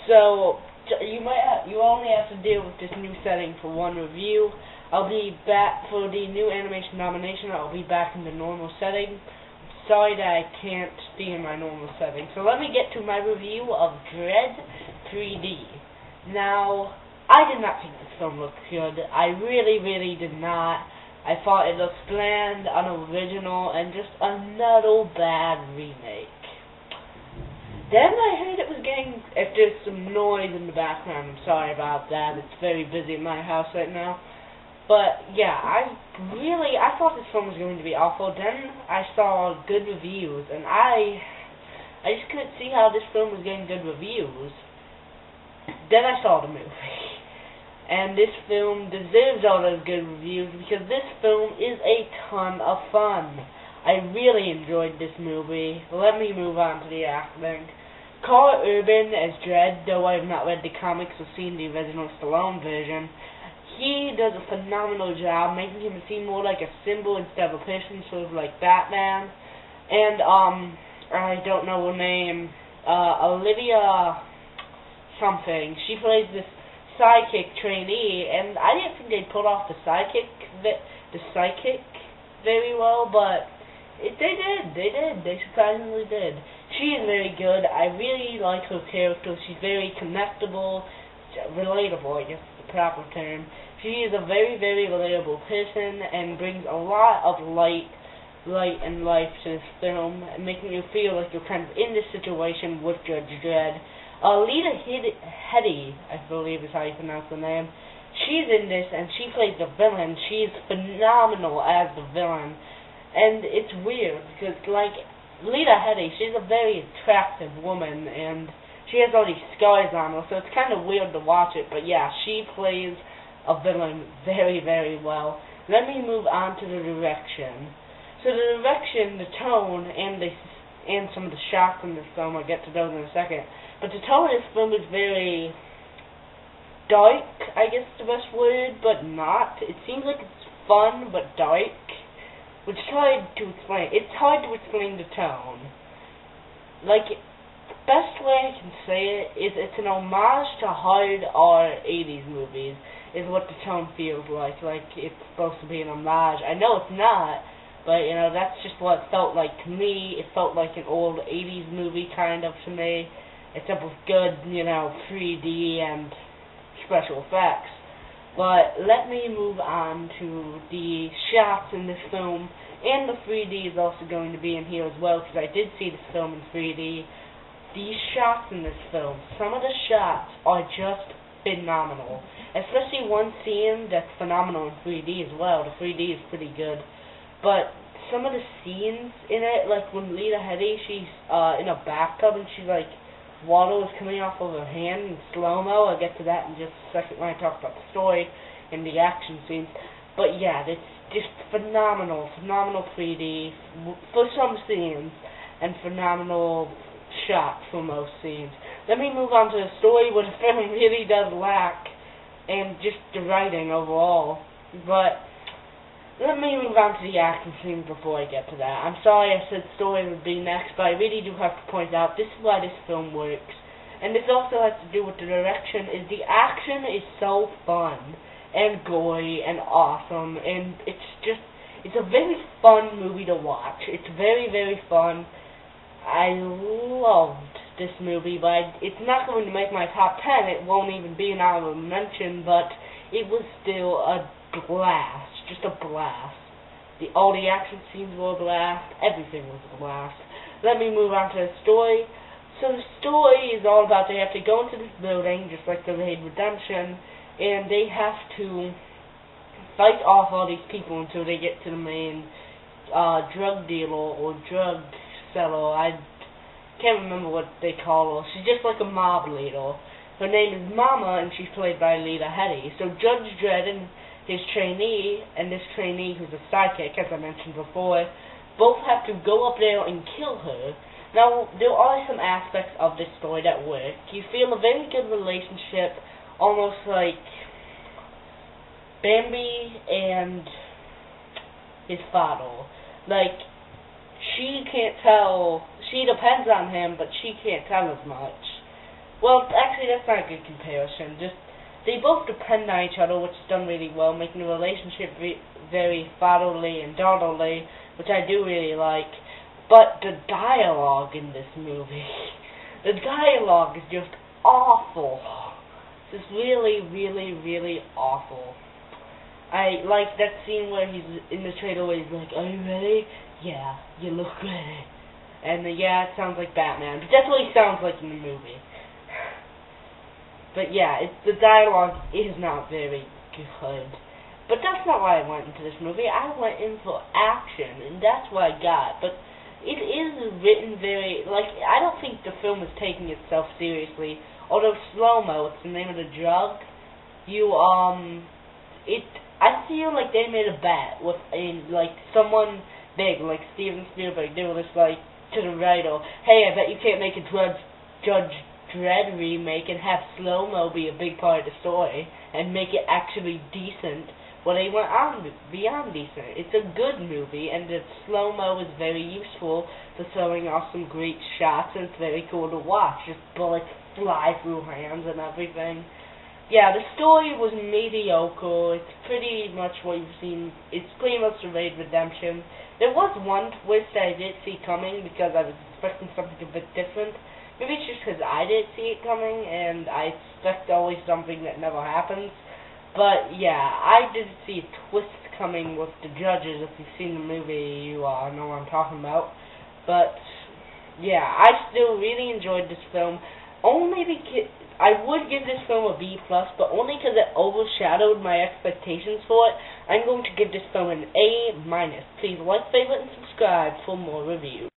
So you only have to deal with this new setting for one review. I'll be back for the new animation nomination. I'll be back in the normal setting. Sorry that I can't be in my normal setting. So let me get to my review of Dredd 3D. Now, I did not think this film looked good. I really did not. I thought it looked bland, unoriginal, and just another bad remake. Then I heard it was getting, if there's some noise in the background, I'm sorry about that. It's very busy in my house right now. But yeah, I thought this film was going to be awful. Then I saw good reviews, and I just couldn't see how this film was getting good reviews. Then I saw the movie. And this film deserves all those good reviews because this film is a ton of fun. I really enjoyed this movie. Let me move on to the acting. Carl Urban as Dredd, though I have not read the comics or seen the original Stallone version, he does a phenomenal job making him seem more like a symbol instead of a person, sort of like Batman. And, I don't know her name, Olivia something. She plays this sidekick trainee, and I didn't think they'd pull off the sidekick very well, but they surprisingly did. She is very good. I really like her character. She's very connectable, relatable, I guess is the proper term. She is a very relatable person and brings a lot of light and life to this film, making you feel like you're kind of in this situation with Judge Dredd. Lita Headey, I believe is how you pronounce the name. She's in this, and she plays the villain. She's phenomenal as the villain. And it's weird, because, like, Lita Headey, she's a very attractive woman, and she has all these scars on her, so it's kind of weird to watch it. But yeah, she plays a villain very well. Let me move on to the direction. So the direction, the tone, and some of the shots in this film, I'll get to those in a second. But the tone of this film is very dark, I guess is the best word, but not. It seems like it's fun, but dark, which is hard to explain. It's hard to explain the tone. Like, the best way I can say it is it's an homage to hard R 80s movies, is what the tone feels like. Like, it's supposed to be an homage. I know it's not, but, you know, that's just what it felt like to me. It felt like an old 80s movie, kind of, to me. Except with good, 3D and special effects. But let me move on to the shots in this film, and the 3D is also going to be in here as well, because I did see this film in 3D. These shots in this film, some of the shots are just phenomenal. Especially one scene that's phenomenal in 3D as well. The 3D is pretty good. But some of the scenes in it, like when Lita Headey, she's in a bathtub and she's like, water is coming off of her hand in slow-mo. I'll get to that in just a second when I talk about the story and the action scenes. But yeah, it's just phenomenal 3D for some scenes, and phenomenal shots for most scenes. Let me move on to the story, where the film really does lack, and just the writing overall. But let me move on to the action scenes before I get to that. I'm sorry I said story would be next, but I really do have to point out this is why this film works. And this also has to do with the direction, is the action is so fun and gory and awesome, and it's a very fun movie to watch. It's very fun. I loved this movie, but it's not going to make my top 10. It won't even be an honorable mention, but it was still a blast. Just a blast. All the action scenes were a blast. Everything was a blast. Let me move on to the story. So the story is all about they have to go into this building, just like the Raid Redemption, and they have to fight off all these people until they get to the main drug dealer or drug seller. I can't remember what they call her. She's just like a mob leader. Her name is Mama, and she's played by Lita Headey. So Judge Dredd and his trainee, and this trainee who's a sidekick, as I mentioned before, both have to go up there and kill her. Now, there are some aspects of this story that work. You feel a very good relationship, almost like Bambi and his father. Like, she can't tell, she depends on him, but she can't tell as much. Well, actually, that's not a good comparison. Just they both depend on each other, which is done really well, making the relationship very fatherly and daughterly, which I do really like. But the dialogue in this movie, the dialogue is just awful. It's really, really, really awful. I like that scene where he's in the trailer where he's like, "Are you ready? Yeah, you look ready." And yeah, it sounds like Batman. But that's what he sounds like in the movie. But yeah, the dialogue is not very good. But that's not why I went into this movie. I went in for action, and that's what I got. But it is written very, like, I don't think the film is taking itself seriously. Although slow-mo, it's the name of the drug, I feel like they made a bet with, like, someone big, like Steven Spielberg. They were just like, to the writer, "Hey, I bet you can't make a Judge Dredd remake and have slow-mo be a big part of the story, and make it actually decent." Well, they went on beyond decent. It's a good movie, and the slow-mo is very useful for showing off some great shots, and it's very cool to watch. Just bullets fly through hands and everything. Yeah, the story was mediocre. It's pretty much what you've seen. It's pretty much the Raid Redemption. There was one twist that I did see coming because I was expecting something a bit different. Maybe it's just because I didn't see it coming, and I expect always something that never happens. But yeah, I did see a twist coming with the judges. If you've seen the movie, you know what I'm talking about. But yeah, I still really enjoyed this film. Only because I would give this film a B+, but only because it overshadowed my expectations for it. I'm going to give this film an A-. Please like, favorite, and subscribe for more reviews.